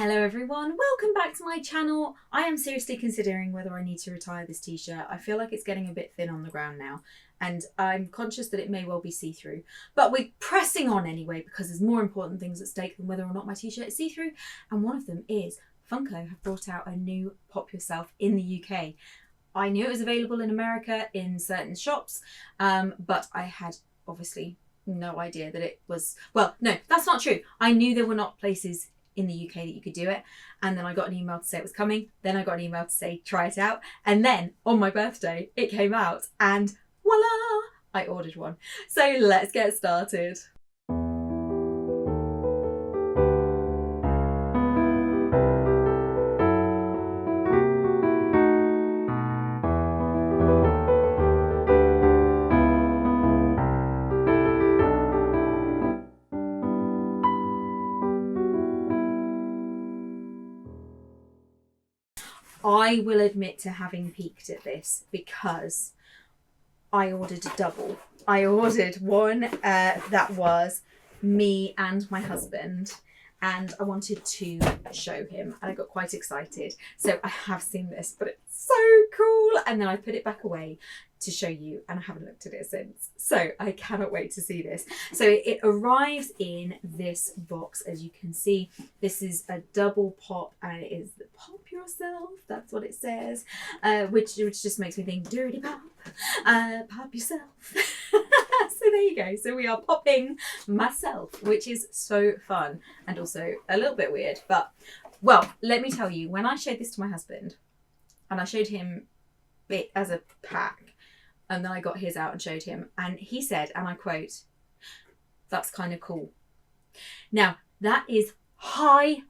Hello everyone, welcome back to my channel. I am seriously considering whether I need to retire this t-shirt. I feel like it's getting a bit thin on the ground now and I'm conscious that it may well be see-through. But we're pressing on anyway because there's more important things at stake than whether or not my t-shirt is see-through. And one of them is Funko have brought out a new Pop Yourself in the UK. I knew it was available in America in certain shops, but I had obviously no idea that it was, well, no, that's not true. I knew there were not places in the UK that you could do it, and then I got an email to say it was coming, then I got an email to say try it out, and then on my birthday it came out and voila, I ordered one. So let's get started. I will admit to having peeked at this because I ordered a double. I ordered one that was me and my husband, and I wanted to show him and I got quite excited. So I have seen this, but it's so cool. And then I put it back away to show you and I haven't looked at it since. So I cannot wait to see this. So it arrives in this box, as you can see. This is a double pop and it is the Pop Yourself, that's what it says, which just makes me think dirty pop, pop yourself. So there you go. So we are popping myself, which is so fun and also a little bit weird. But well, let me tell you, when I showed this to my husband and I showed him it as a pack, and then I got his out and showed him, and he said, and I quote, "That's kind of cool." Now, that is high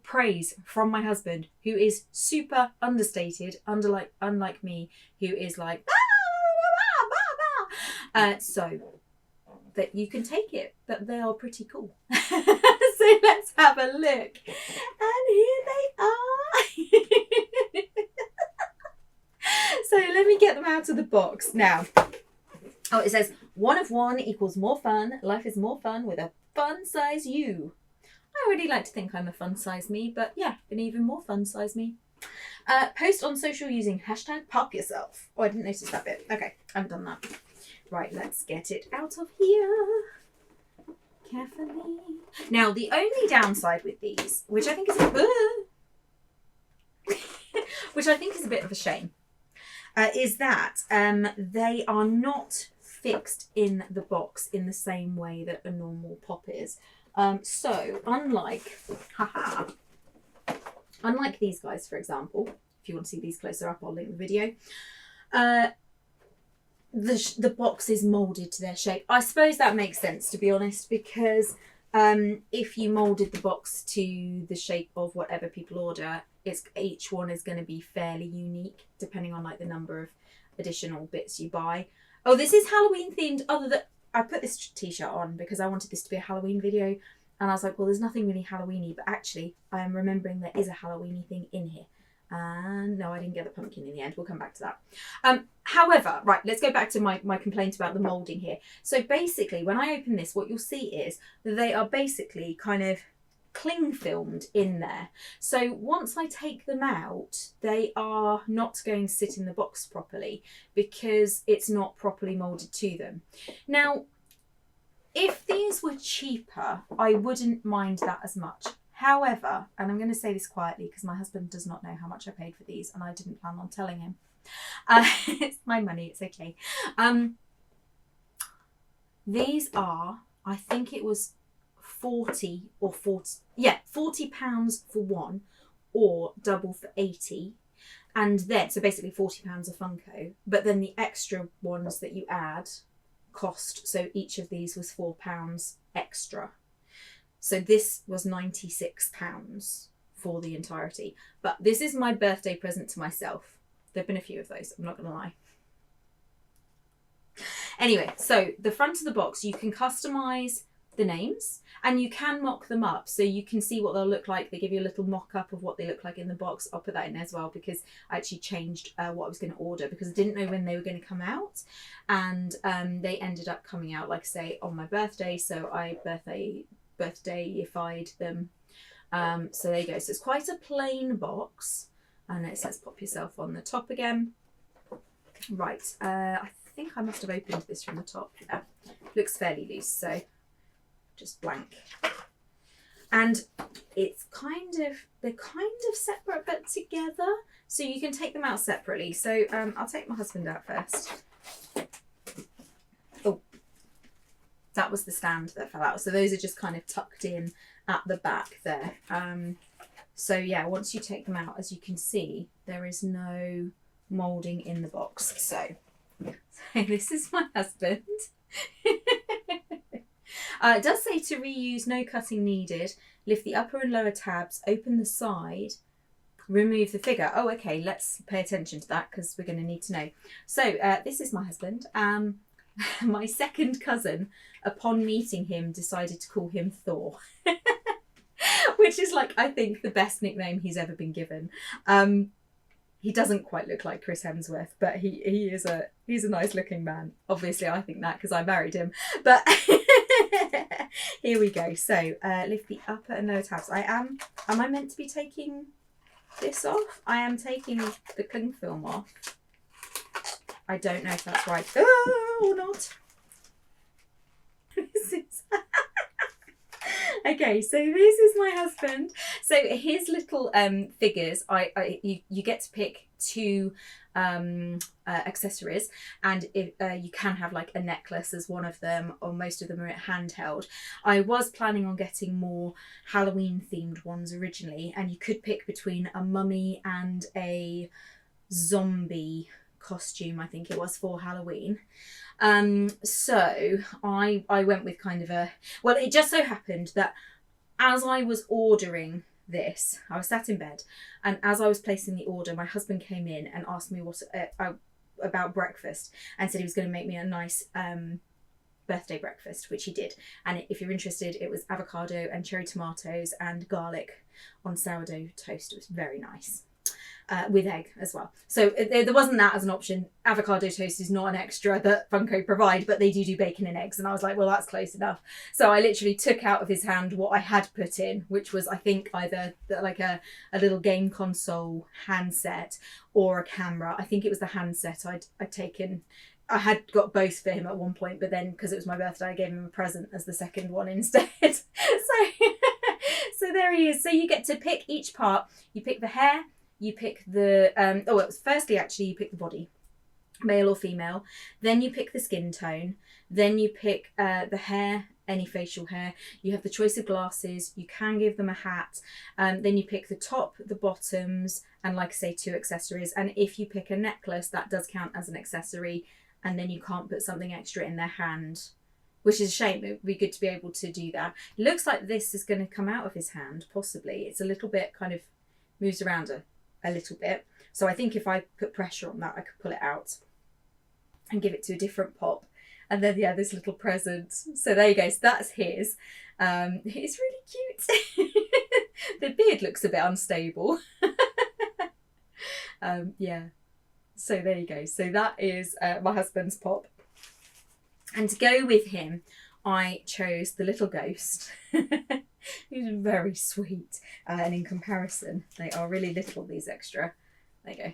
praise from my husband, who is super understated, unlike me, who is like, so that you can take it, that they are pretty cool. So let's have a look. And here they are. So let me get them out of the box now. Oh, it says 1 of 1 equals more fun. Life is more fun with a fun size you. I already like to think I'm a fun size me, but yeah, an even more fun size me. Post on social using hashtag pop yourself. Oh, I didn't notice that bit. Okay, I haven't done that. Right, let's get it out of here. Carefully. Now, the only downside with these, which I think is a bit of a shame, is that they are not fixed in the box in the same way that a normal pop is. So unlike these guys, for example, if you want to see these closer up, I'll link the video. The box is molded to their shape. I suppose that makes sense, to be honest, because if you molded the box to the shape of whatever people order, each one is going to be fairly unique depending on like the number of additional bits you buy. Oh, this is Halloween themed. Other than I put this t-shirt on because I wanted this to be a Halloween video, and I was like, well, there's nothing really Halloweeny, but actually I am remembering there is a Halloweeny thing in here. And no, I didn't get the pumpkin in the end. We'll come back to that. However, right, let's go back to my complaint about the moulding here. So basically, when I open this, what you'll see is that they are basically kind of cling filmed in there. So once I take them out, they are not going to sit in the box properly because it's not properly moulded to them. Now, if these were cheaper, I wouldn't mind that as much. However, and I'm going to say this quietly because my husband does not know how much I paid for these and I didn't plan on telling him. It's my money, it's okay. These are, I think it was £40 for one, or double for 80. And then, so basically £40 a Funko, but then the extra ones that you add cost, so each of these was £4 extra. So this was £96 for the entirety. But this is my birthday present to myself. There have been a few of those, I'm not going to lie. Anyway, so the front of the box, you can customise the names and you can mock them up so you can see what they'll look like. They give you a little mock-up of what they look like in the box. I'll put that in as well because I actually changed what I was going to order because I didn't know when they were going to come out, and they ended up coming out, like I say, on my birthday, so I birthday-ified them So there you go. So it's quite a plain box. And let's pop yourself on the top again. Right, I think I must have opened this from the top. Yeah, looks fairly loose, so just blank. And it's they're kind of separate but together, so you can take them out separately. So I'll take my husband out first. Oh, that was the stand that fell out. So those are just kind of tucked in at the back there. So yeah, once you take them out, as you can see, there is no moulding in the box. So this is my husband. It does say to reuse, no cutting needed. Lift the upper and lower tabs, open the side, remove the figure. Oh, okay, let's pay attention to that because we're going to need to know. So this is my husband. My second cousin, upon meeting him, decided to call him Thor. Which is like, I think, the best nickname he's ever been given. He doesn't quite look like Chris Hemsworth, but he's a nice looking man. Obviously, I think that because I married him. But here we go. So lift the upper and lower tabs. Am I meant to be taking this off? I am taking the cling film off. I don't know if that's right. Oh, or not. This is... Okay, so this is my husband. So his little figures, you get to pick two accessories, and you can have like a necklace as one of them, or most of them are handheld. I was planning on getting more Halloween themed ones originally, and you could pick between a mummy and a zombie costume, I think it was, for Halloween. So I went with kind of well, it just so happened that as I was ordering this, I was sat in bed, and as I was placing the order, my husband came in and asked me what about breakfast, and said he was going to make me a nice birthday breakfast, which he did. And if you're interested, it was avocado and cherry tomatoes and garlic on sourdough toast. It was very nice. With egg as well. So there wasn't that as an option. Avocado toast is not an extra that Funko provide, but they do bacon and eggs. And I was like, well, that's close enough. So I literally took out of his hand what I had put in, which was, I think, either like a little game console handset or a camera. I think it was the handset I'd taken. I had got both for him at one point, but then because it was my birthday, I gave him a present as the second one instead. So there he is. So you get to pick each part. You pick the hair. You pick the, firstly, actually, you pick the body, male or female. Then you pick the skin tone. Then you pick the hair, any facial hair. You have the choice of glasses. You can give them a hat. Then you pick the top, the bottoms, and like I say, two accessories. And if you pick a necklace, that does count as an accessory. And then you can't put something extra in their hand, which is a shame. It would be good to be able to do that. It looks like this is going to come out of his hand, possibly. It's a little bit kind of moves around a little bit. So I think if I put pressure on that, I could pull it out and give it to a different pop. And then, yeah, this little present. So there you go. So that's his. It's really cute. The beard looks a bit unstable. Yeah. So there you go. So that is my husband's pop. And to go with him, I chose the little ghost. He's very sweet, and in comparison, they are really little, these extra. There you go.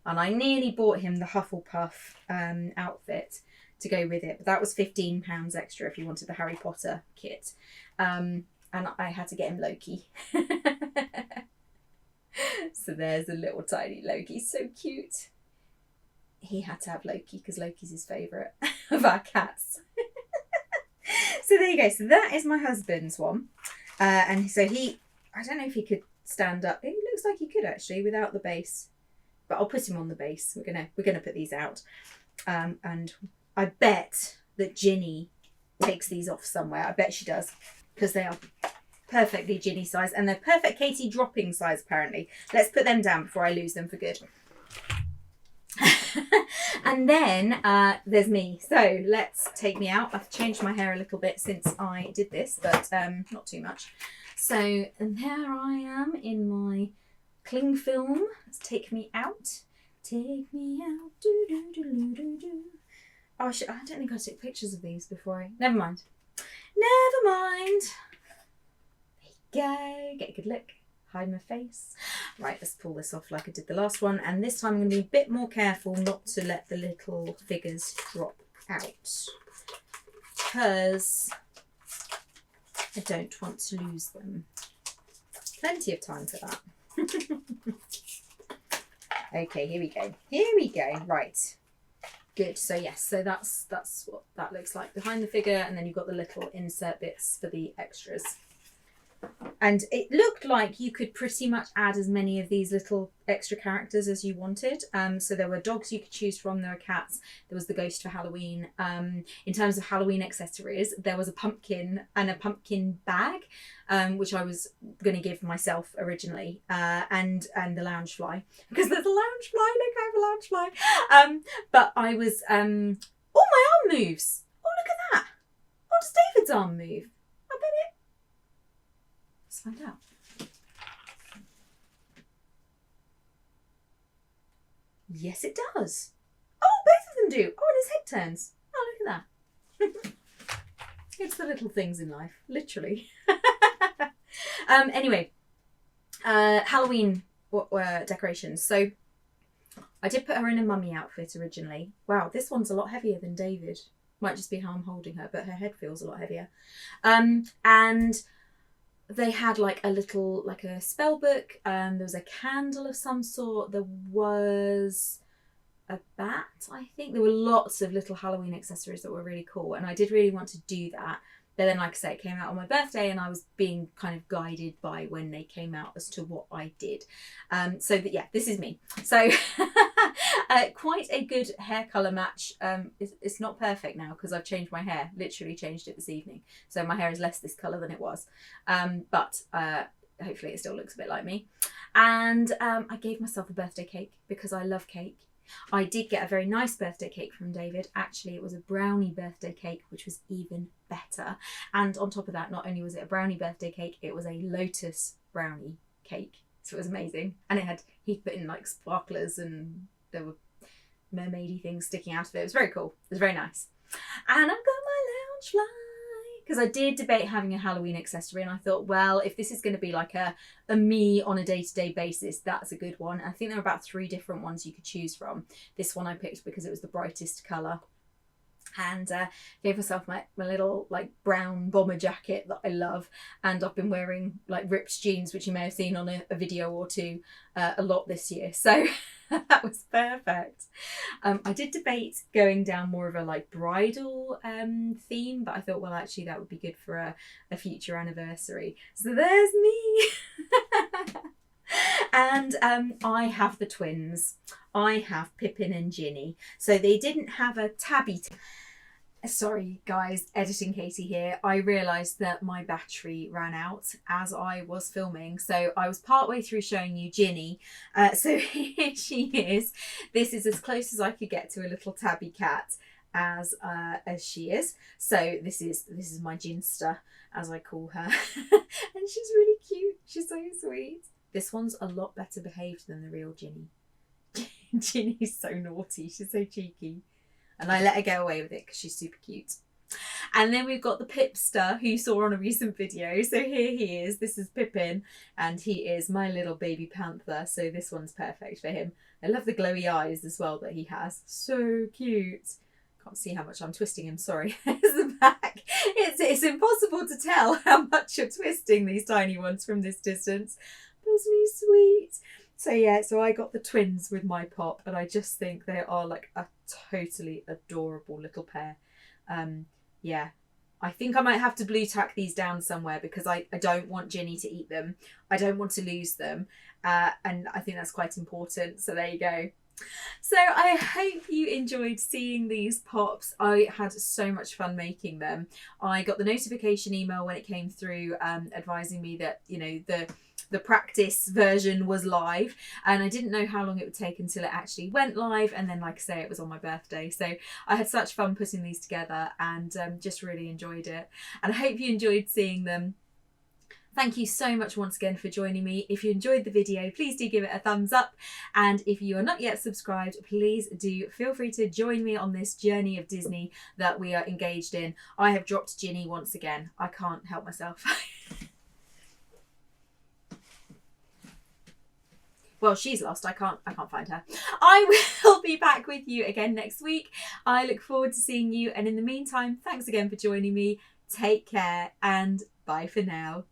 And I nearly bought him the Hufflepuff outfit to go with it, but that was £15 extra if you wanted the Harry Potter kit. And I had to get him Loki. So there's a little tiny Loki, so cute. He had to have Loki because Loki's his favourite of our cats. So there you go. So that is my husband's one. And so I don't know if he could stand up. It looks like he could actually without the base. But I'll put him on the base. We're gonna put these out. And I bet that Ginny takes these off somewhere. I bet she does. Because they are perfectly Ginny size. And they're perfect Katie dropping size apparently. Let's put them down before I lose them for good. And then there's me. So let's take me out. I've changed my hair a little bit since I did this, but not too much. So and there I am in my cling film. Let's take me out. Take me out. Do, do, do, do, do, do. Oh, I don't think I took pictures of these before. Never mind. Never mind. There you go. Get a good look. Hide my face. Right, let's pull this off like I did the last one. And this time I'm going to be a bit more careful not to let the little figures drop out, because I don't want to lose them. Plenty of time for that. Okay, here we go. Here we go. Right. Good. So yes, so that's what that looks like behind the figure, and then you've got the little insert bits for the extras. And it looked like you could pretty much add as many of these little extra characters as you wanted. So there were dogs you could choose from, there were cats, there was the ghost for Halloween. In terms of Halloween accessories, there was a pumpkin and a pumpkin bag, which I was going to give myself originally, and the lounge fly, because there's a lounge fly. Look, I have a lounge fly. But I was, oh, my arm moves. Oh, look at that. Oh, does David's arm move? I bet it. Let's find out. Yes, it does. Oh, both of them do. Oh, and his head turns. Oh, look at that. It's the little things in life, literally. Anyway, Halloween decorations. So I did put her in a mummy outfit originally. Wow, this one's a lot heavier than David. Might just be how I'm holding her, but her head feels a lot heavier. And they had like a little, like a spell book. There was a candle of some sort. There was a bat, I think. There were lots of little Halloween accessories that were really cool, and I did really want to do that. But then, like I say, it came out on my birthday, and I was being kind of guided by when they came out as to what I did. So that, yeah, this is me. So quite a good hair colour match. It's not perfect now because I've changed my hair. Literally changed it this evening. So my hair is less this colour than it was. But hopefully it still looks a bit like me. And I gave myself a birthday cake because I love cake. I did get a very nice birthday cake from David. Actually, it was a brownie birthday cake, which was even better. And on top of that, not only was it a brownie birthday cake, it was a lotus brownie cake. So it was amazing. And he put in like sparklers, and there were mermaidy things sticking out of it. It was very cool. It was very nice. And I've got my lounge fly, because I did debate having a Halloween accessory, and I thought, well, if this is going to be like a me on a day-to-day basis, that's a good one. I think there were about 3 different ones you could choose from. This one I picked because it was the brightest colour. And gave myself my little like brown bomber jacket that I love, and I've been wearing like ripped jeans, which you may have seen on a video or two a lot this year, so that was perfect. I did debate going down more of a like bridal theme, but I thought, well, actually that would be good for a future anniversary. So there's me. And I have the twins. I have Pippin and Ginny. So they didn't have a tabby. Sorry guys, editing Katie here. I realised that my battery ran out as I was filming, so I was partway through showing you Ginny. So here she is. This is as close as I could get to a little tabby cat as she is. So this is my Ginster, as I call her. And she's really cute. She's so sweet. This one's a lot better behaved than the real Ginny. Ginny's so naughty. She's so cheeky. And I let her get away with it because she's super cute. And then we've got the Pipster, who you saw on a recent video. So here he is. This is Pippin, and he is my little baby panther. So this one's perfect for him. I love the glowy eyes as well that he has. So cute. Can't see how much I'm twisting him. Sorry. There's the back. It's impossible to tell how much you're twisting these tiny ones from this distance. But isn't he sweet? So yeah, so I got the twins with my pop, and I just think they are like a totally adorable little pair. Yeah, I think I might have to blue tack these down somewhere because I don't want Ginny to eat them. I don't want to lose them. And I think that's quite important. So there you go. So I hope you enjoyed seeing these pops. I had so much fun making them. I got the notification email when it came through advising me that, you know, the practice version was live, and I didn't know how long it would take until it actually went live. And then, like I say, it was on my birthday, so I had such fun putting these together, and just really enjoyed it. And I hope you enjoyed seeing them. Thank you so much once again for joining me. If you enjoyed the video, please do give it a thumbs up. And if you are not yet subscribed, please do feel free to join me on this journey of Disney that we are engaged in. I have dropped Ginny once again. I can't help myself. Well, she's lost. I can't find her. I will be back with you again next week. I look forward to seeing you. And in the meantime, thanks again for joining me. Take care and bye for now.